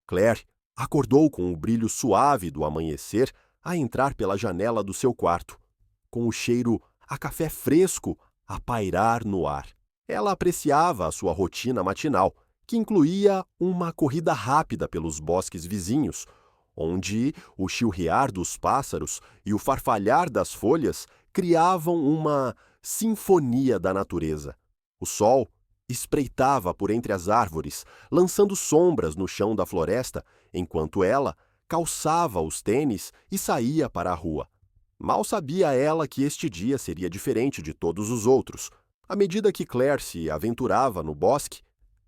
Claire acordou com o brilho suave do amanhecer a entrar pela janela do seu quarto, com o cheiro a café fresco a pairar no ar. Ela apreciava a sua rotina matinal, que incluía uma corrida rápida pelos bosques vizinhos, onde o chilrear dos pássaros e o farfalhar das folhas criavam uma sinfonia da natureza. O sol espreitava por entre as árvores, lançando sombras no chão da floresta, enquanto ela calçava os tênis e saía para a rua. Mal sabia ela que este dia seria diferente de todos os outros. À medida que Claire se aventurava no bosque,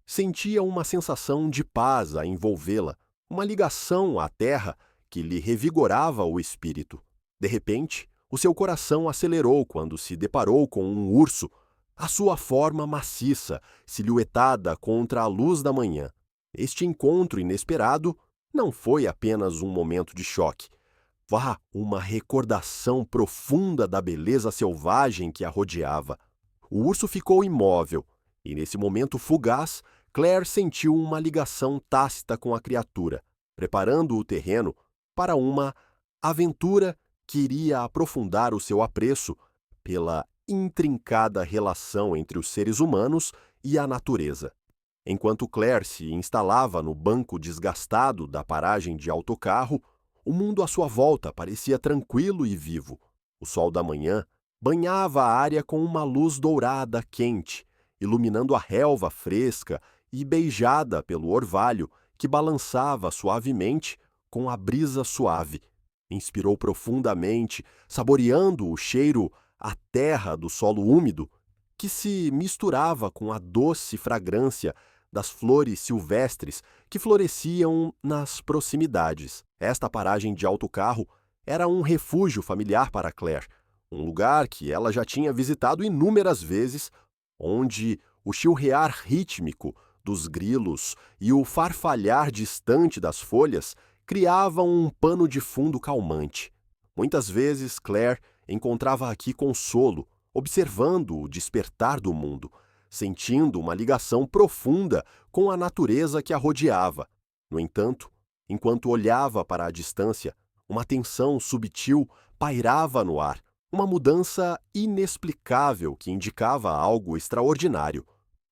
sentia uma sensação de paz a envolvê-la, uma ligação à terra que lhe revigorava o espírito. De repente, o seu coração acelerou quando se deparou com um urso, a sua forma maciça, silhuetada contra a luz da manhã. Este encontro inesperado não foi apenas um momento de choque. Vá, uma recordação profunda da beleza selvagem que a rodeava. O urso ficou imóvel, e nesse momento fugaz, Claire sentiu uma ligação tácita com a criatura, preparando o terreno para uma aventura que iria aprofundar o seu apreço pela intrincada relação entre os seres humanos e a natureza. Enquanto Claire se instalava no banco desgastado da paragem de autocarro, o mundo à sua volta parecia tranquilo e vivo. O sol da manhã banhava a área com uma luz dourada quente, iluminando a relva fresca e beijada pelo orvalho que balançava suavemente com a brisa suave. Inspirou profundamente, saboreando o cheiro à terra do solo úmido, que se misturava com a doce fragrância das flores silvestres que floresciam nas proximidades. Esta paragem de autocarro era um refúgio familiar para Claire, um lugar que ela já tinha visitado inúmeras vezes, onde o chilrear rítmico dos grilos e o farfalhar distante das folhas criavam um pano de fundo calmante. Muitas vezes Claire encontrava aqui consolo, observando o despertar do mundo, sentindo uma ligação profunda com a natureza que a rodeava. No entanto, enquanto olhava para a distância, uma tensão subtil pairava no ar, uma mudança inexplicável que indicava algo extraordinário.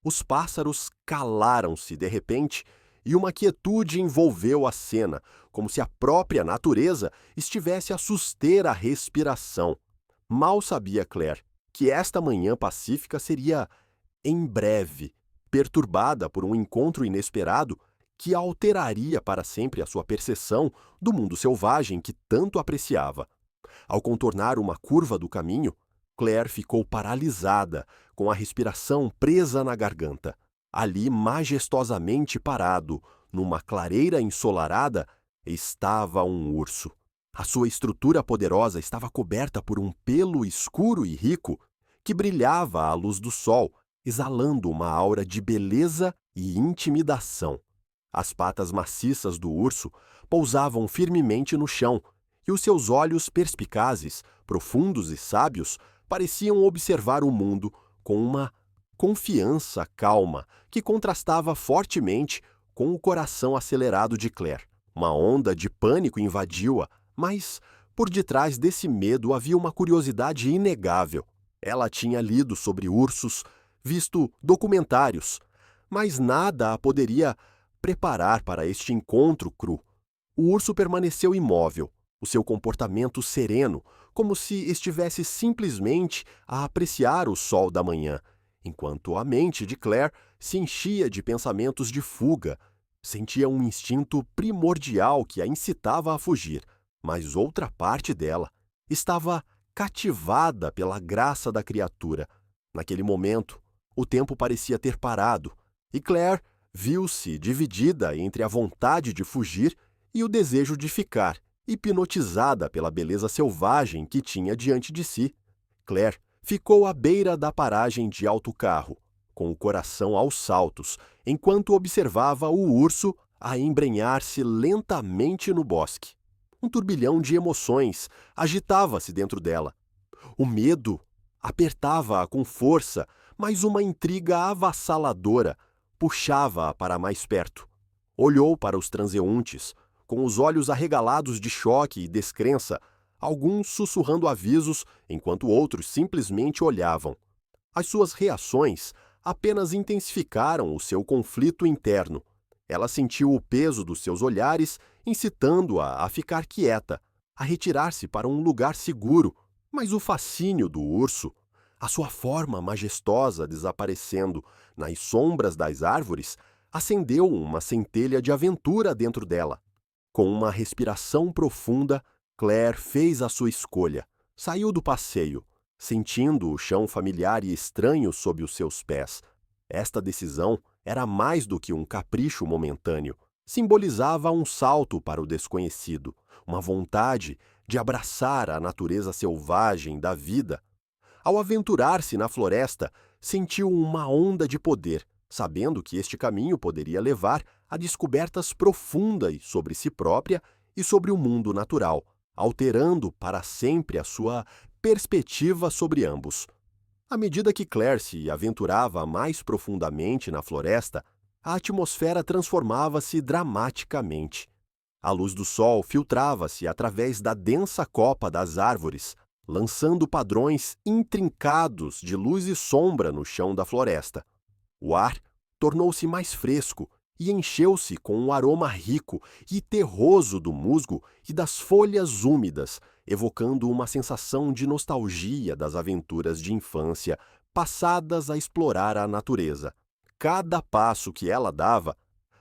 Os pássaros calaram-se de repente e uma quietude envolveu a cena, como se a própria natureza estivesse a suster a respiração. Mal sabia Claire que esta manhã pacífica seria, em breve, perturbada por um encontro inesperado que alteraria para sempre a sua percepção do mundo selvagem que tanto apreciava. Ao contornar uma curva do caminho, Claire ficou paralisada, com a respiração presa na garganta. Ali, majestosamente parado, numa clareira ensolarada, estava um urso. A sua estrutura poderosa estava coberta por um pelo escuro e rico que brilhava à luz do sol, exalando uma aura de beleza e intimidação. As patas maciças do urso pousavam firmemente no chão, e os seus olhos perspicazes, profundos e sábios, pareciam observar o mundo com uma confiança calma que contrastava fortemente com o coração acelerado de Claire. Uma onda de pânico invadiu-a, mas por detrás desse medo havia uma curiosidade inegável. Ela tinha lido sobre ursos, visto documentários, mas nada a poderia preparar para este encontro cru. O urso permaneceu imóvel, o seu comportamento sereno, como se estivesse simplesmente a apreciar o sol da manhã, enquanto a mente de Claire se enchia de pensamentos de fuga. Sentia um instinto primordial que a incitava a fugir, mas outra parte dela estava cativada pela graça da criatura. Naquele momento, o tempo parecia ter parado, e Claire viu-se dividida entre a vontade de fugir e o desejo de ficar, hipnotizada pela beleza selvagem que tinha diante de si. Claire ficou à beira da paragem de autocarro, com o coração aos saltos, enquanto observava o urso a embrenhar-se lentamente no bosque. Um turbilhão de emoções agitava-se dentro dela. O medo apertava-a com força, mas uma intriga avassaladora puxava-a para mais perto. Olhou para os transeuntes, com os olhos arregalados de choque e descrença, alguns sussurrando avisos, enquanto outros simplesmente olhavam. As suas reações apenas intensificaram o seu conflito interno. Ela sentiu o peso dos seus olhares, incitando-a a ficar quieta, a retirar-se para um lugar seguro, mas o fascínio do urso, a sua forma majestosa desaparecendo nas sombras das árvores, acendeu uma centelha de aventura dentro dela. Com uma respiração profunda, Claire fez a sua escolha. Saiu do passeio, sentindo o chão familiar e estranho sob os seus pés. Esta decisão era mais do que um capricho momentâneo. Simbolizava um salto para o desconhecido, uma vontade de abraçar a natureza selvagem da vida. Ao aventurar-se na floresta, sentiu uma onda de poder, sabendo que este caminho poderia levar a descobertas profundas sobre si própria e sobre o mundo natural, alterando para sempre a sua perspectiva sobre ambos. À medida que Claire se aventurava mais profundamente na floresta, a atmosfera transformava-se dramaticamente. A luz do sol filtrava-se através da densa copa das árvores, lançando padrões intrincados de luz e sombra no chão da floresta. O ar tornou-se mais fresco e encheu-se com um aroma rico e terroso do musgo e das folhas úmidas, evocando uma sensação de nostalgia das aventuras de infância passadas a explorar a natureza. Cada passo que ela dava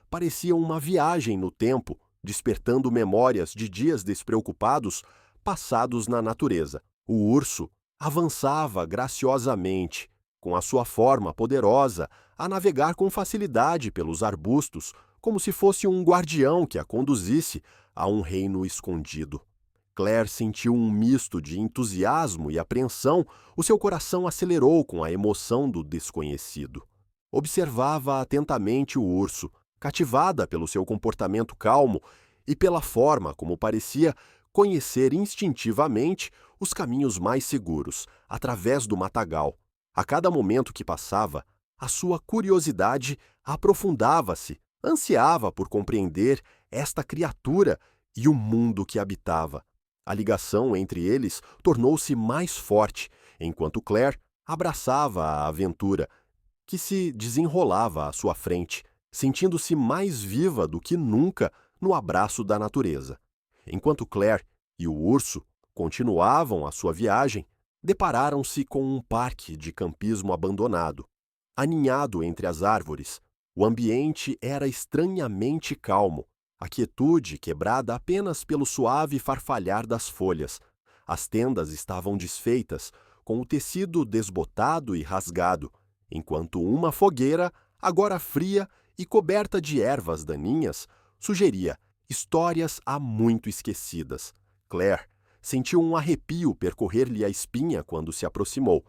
parecia uma viagem no tempo, despertando memórias de dias despreocupados passados na natureza. O urso avançava graciosamente, com a sua forma poderosa, a navegar com facilidade pelos arbustos, como se fosse um guardião que a conduzisse a um reino escondido. Claire sentiu um misto de entusiasmo e apreensão, o seu coração acelerou com a emoção do desconhecido. Observava atentamente o urso, cativada pelo seu comportamento calmo e pela forma como parecia conhecer instintivamente os caminhos mais seguros, através do matagal. A cada momento que passava, a sua curiosidade aprofundava-se, ansiava por compreender esta criatura e o mundo que habitava. A ligação entre eles tornou-se mais forte, enquanto Claire abraçava a aventura, que se desenrolava à sua frente, sentindo-se mais viva do que nunca no abraço da natureza. Enquanto Claire e o urso continuavam a sua viagem, depararam-se com um parque de campismo abandonado. Aninhado entre as árvores, o ambiente era estranhamente calmo, a quietude quebrada apenas pelo suave farfalhar das folhas. As tendas estavam desfeitas, com o tecido desbotado e rasgado, enquanto uma fogueira, agora fria e coberta de ervas daninhas, sugeria histórias há muito esquecidas. Claire sentiu um arrepio percorrer-lhe a espinha quando se aproximou.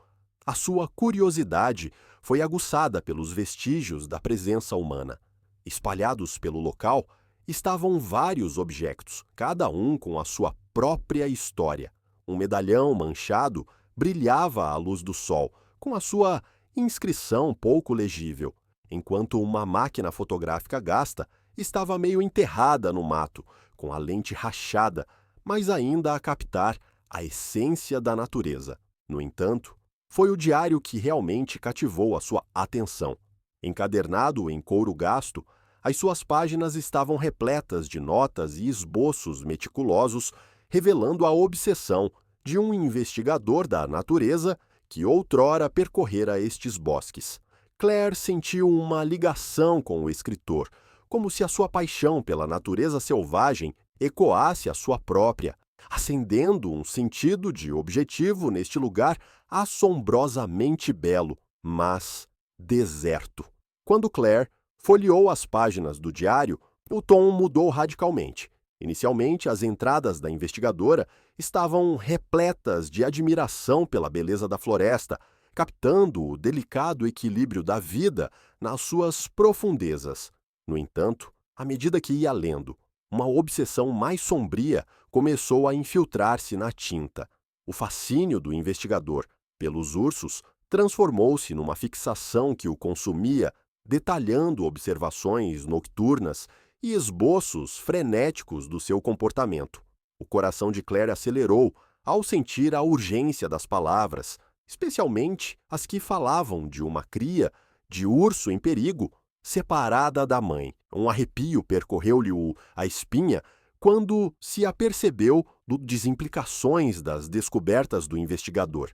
A sua curiosidade foi aguçada pelos vestígios da presença humana. Espalhados pelo local estavam vários objetos, cada um com a sua própria história. Um medalhão manchado brilhava à luz do sol, com a sua inscrição pouco legível, enquanto uma máquina fotográfica gasta estava meio enterrada no mato, com a lente rachada, mas ainda a captar a essência da natureza. No entanto, foi o diário que realmente cativou a sua atenção. Encadernado em couro gasto, as suas páginas estavam repletas de notas e esboços meticulosos, revelando a obsessão de um investigador da natureza que outrora percorrera estes bosques. Claire sentiu uma ligação com o escritor, como se a sua paixão pela natureza selvagem ecoasse a sua própria, acendendo um sentido de objetivo neste lugar assombrosamente belo, mas deserto. Quando Claire folheou as páginas do diário, o tom mudou radicalmente. Inicialmente, as entradas da investigadora estavam repletas de admiração pela beleza da floresta, captando o delicado equilíbrio da vida nas suas profundezas. No entanto, à medida que ia lendo, uma obsessão mais sombria começou a infiltrar-se na tinta. O fascínio do investigador pelos ursos transformou-se numa fixação que o consumia, detalhando observações nocturnas e esboços frenéticos do seu comportamento. O coração de Claire acelerou ao sentir a urgência das palavras, especialmente as que falavam de uma cria de urso em perigo, separada da mãe. Um arrepio percorreu-lhe a espinha quando se apercebeu das implicações das descobertas do investigador.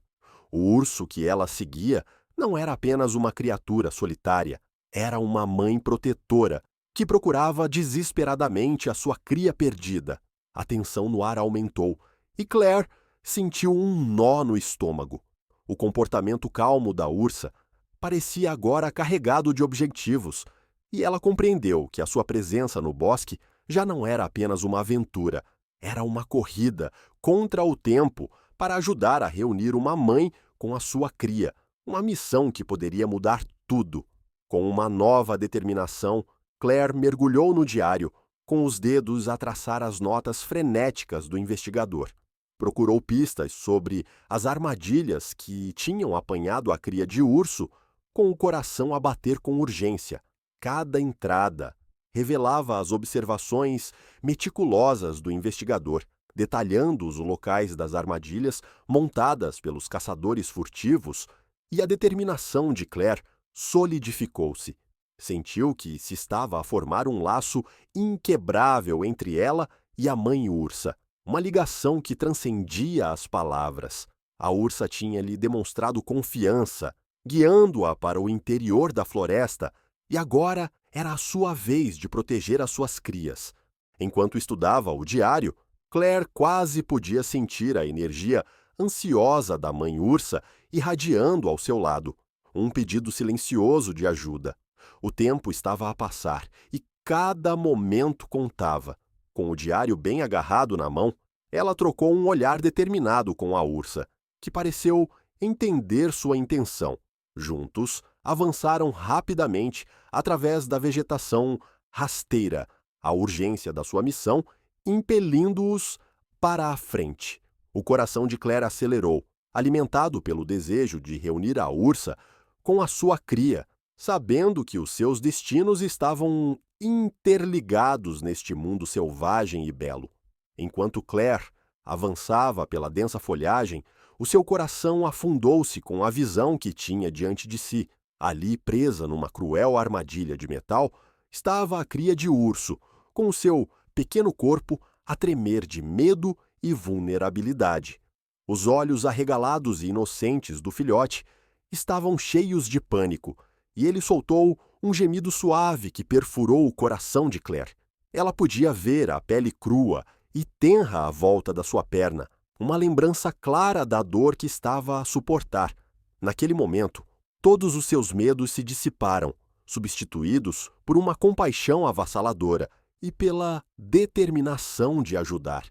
O urso que ela seguia não era apenas uma criatura solitária, era uma mãe protetora que procurava desesperadamente a sua cria perdida. A tensão no ar aumentou e Claire sentiu um nó no estômago. O comportamento calmo da ursa parecia agora carregado de objetivos, e ela compreendeu que a sua presença no bosque já não era apenas uma aventura, era uma corrida contra o tempo para ajudar a reunir uma mãe com a sua cria, uma missão que poderia mudar tudo. Com uma nova determinação, Claire mergulhou no diário, com os dedos a traçar as notas frenéticas do investigador. Procurou pistas sobre as armadilhas que tinham apanhado a cria de urso, com o coração a bater com urgência. Cada entrada revelava as observações meticulosas do investigador, detalhando os locais das armadilhas montadas pelos caçadores furtivos, e a determinação de Claire solidificou-se. Sentiu que se estava a formar um laço inquebrável entre ela e a mãe ursa, uma ligação que transcendia as palavras. A ursa tinha-lhe demonstrado confiança, guiando-a para o interior da floresta, e agora era a sua vez de proteger as suas crias. Enquanto estudava o diário, Claire quase podia sentir a energia ansiosa da mãe ursa irradiando ao seu lado, um pedido silencioso de ajuda. O tempo estava a passar e cada momento contava. Com o diário bem agarrado na mão, ela trocou um olhar determinado com a ursa, que pareceu entender sua intenção. Juntos, avançaram rapidamente através da vegetação rasteira, a urgência da sua missão impelindo-os para a frente. O coração de Claire acelerou, alimentado pelo desejo de reunir a ursa com a sua cria, sabendo que os seus destinos estavam interligados neste mundo selvagem e belo. Enquanto Claire avançava pela densa folhagem, o seu coração afundou-se com a visão que tinha diante de si. Ali, presa numa cruel armadilha de metal, estava a cria de urso, com o seu pequeno corpo a tremer de medo e vulnerabilidade. Os olhos arregalados e inocentes do filhote estavam cheios de pânico, e ele soltou um gemido suave que perfurou o coração de Claire. Ela podia ver a pele crua e tenra à volta da sua perna, uma lembrança clara da dor que estava a suportar. Naquele momento, todos os seus medos se dissiparam, substituídos por uma compaixão avassaladora e pela determinação de ajudar.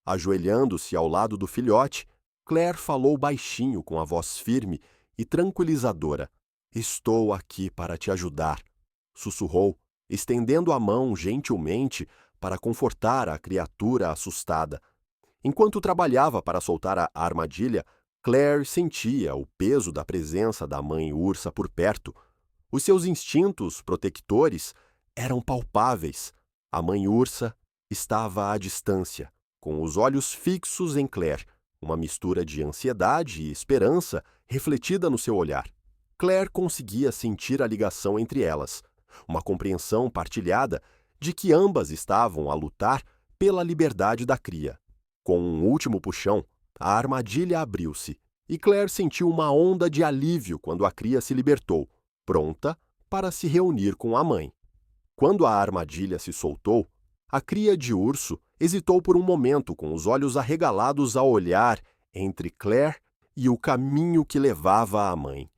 Ajoelhando-se ao lado do filhote, Claire falou baixinho com a voz firme e tranquilizadora. "Estou aqui para te ajudar", sussurrou, estendendo a mão gentilmente para confortar a criatura assustada. Enquanto trabalhava para soltar a armadilha, Claire sentia o peso da presença da mãe ursa por perto. Os seus instintos protectores eram palpáveis. A mãe ursa estava à distância, com os olhos fixos em Claire, uma mistura de ansiedade e esperança refletida no seu olhar. Claire conseguia sentir a ligação entre elas, uma compreensão partilhada de que ambas estavam a lutar pela liberdade da cria. Com um último puxão, a armadilha abriu-se, e Claire sentiu uma onda de alívio quando a cria se libertou, pronta para se reunir com a mãe. Quando a armadilha se soltou, a cria de urso hesitou por um momento, com os olhos arregalados a olhar entre Claire e o caminho que levava à mãe.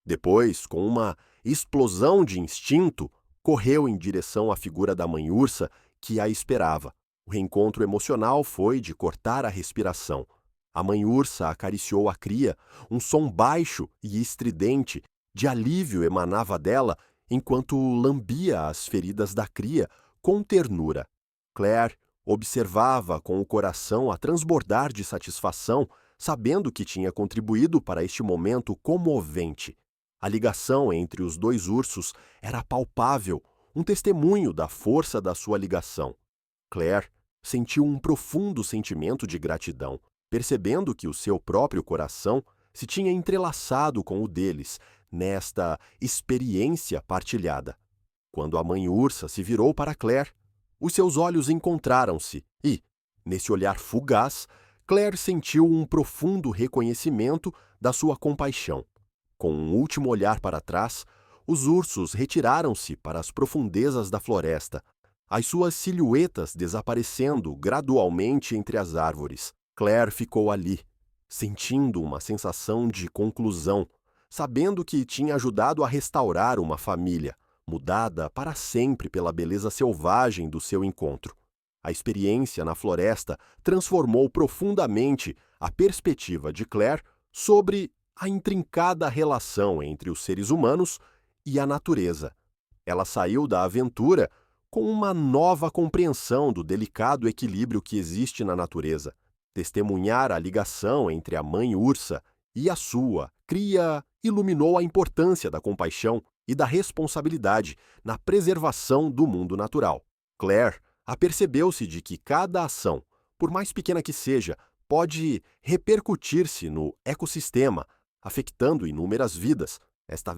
Depois, com uma explosão de instinto, correu em direção à figura da mãe ursa que a esperava. O reencontro emocional foi de cortar a respiração. A mãe ursa acariciou a cria, um som baixo e estridente de alívio emanava dela enquanto lambia as feridas da cria com ternura. Claire observava com o coração a transbordar de satisfação, sabendo que tinha contribuído para este momento comovente. A ligação entre os dois ursos era palpável, um testemunho da força da sua ligação. Claire sentiu um profundo sentimento de gratidão, percebendo que o seu próprio coração se tinha entrelaçado com o deles nesta experiência partilhada. Quando a mãe ursa se virou para Claire, os seus olhos encontraram-se e, nesse olhar fugaz, Claire sentiu um profundo reconhecimento da sua compaixão. Com um último olhar para trás, os ursos retiraram-se para as profundezas da floresta, as suas silhuetas desaparecendo gradualmente entre as árvores. Claire ficou ali, sentindo uma sensação de conclusão, sabendo que tinha ajudado a restaurar uma família, mudada para sempre pela beleza selvagem do seu encontro. A experiência na floresta transformou profundamente a perspectiva de Claire sobre a intrincada relação entre os seres humanos e a natureza. Ela saiu da aventura com uma nova compreensão do delicado equilíbrio que existe na natureza. Testemunhar a ligação entre a mãe ursa e a sua cria iluminou a importância da compaixão e da responsabilidade na preservação do mundo natural. Claire apercebeu-se de que cada ação, por mais pequena que seja, pode repercutir-se no ecossistema, afetando inúmeras vidas. Esta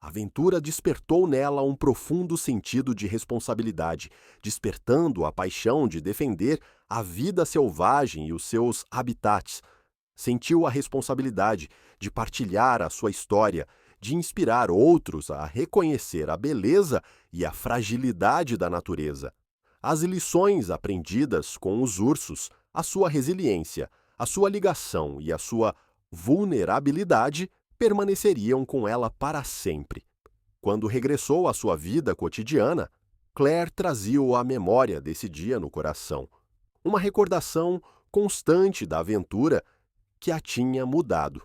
aventura despertou nela um profundo sentido de responsabilidade, despertando a paixão de defender a vida selvagem e os seus habitats. Sentiu a responsabilidade de partilhar a sua história, de inspirar outros a reconhecer a beleza e a fragilidade da natureza. As lições aprendidas com os ursos, a sua resiliência, a sua ligação e a sua vulnerabilidade permaneceriam com ela para sempre. Quando regressou à sua vida cotidiana, Claire trazia-o à memória desse dia no coração, uma recordação constante da aventura que a tinha mudado.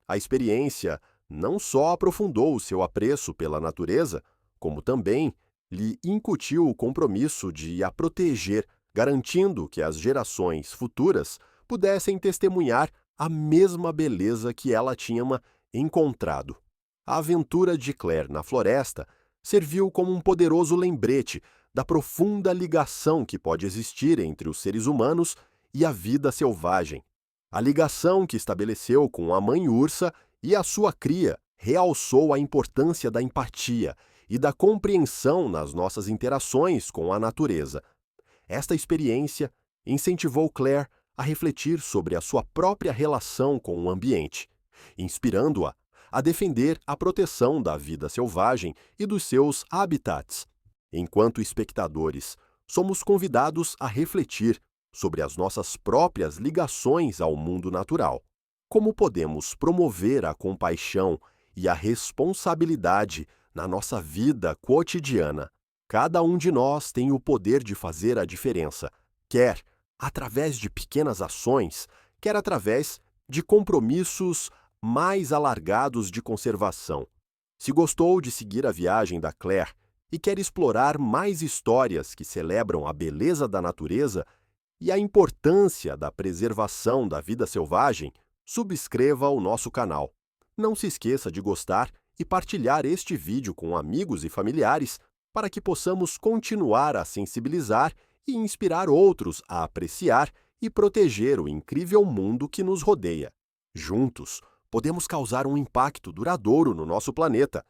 A experiência não só aprofundou o seu apreço pela natureza, como também lhe incutiu o compromisso de a proteger, garantindo que as gerações futuras pudessem testemunhar a mesma beleza que ela tinha encontrado. A aventura de Claire na floresta serviu como um poderoso lembrete da profunda ligação que pode existir entre os seres humanos e a vida selvagem. A ligação que estabeleceu com a mãe ursa e a sua cria realçou a importância da empatia e da compreensão nas nossas interações com a natureza. Esta experiência incentivou Claire a refletir sobre a sua própria relação com o ambiente, inspirando-a a defender a proteção da vida selvagem e dos seus habitats. Enquanto espectadores, somos convidados a refletir sobre as nossas próprias ligações ao mundo natural. Como podemos promover a compaixão e a responsabilidade na nossa vida cotidiana? Cada um de nós tem o poder de fazer a diferença, quer através de pequenas ações, quer através de compromissos mais alargados de conservação. Se gostou de seguir a viagem da Claire e quer explorar mais histórias que celebram a beleza da natureza e a importância da preservação da vida selvagem, subscreva o nosso canal. Não se esqueça de gostar e partilhar este vídeo com amigos e familiares para que possamos continuar a sensibilizar e inspirar outros a apreciar e proteger o incrível mundo que nos rodeia. Juntos, podemos causar um impacto duradouro no nosso planeta.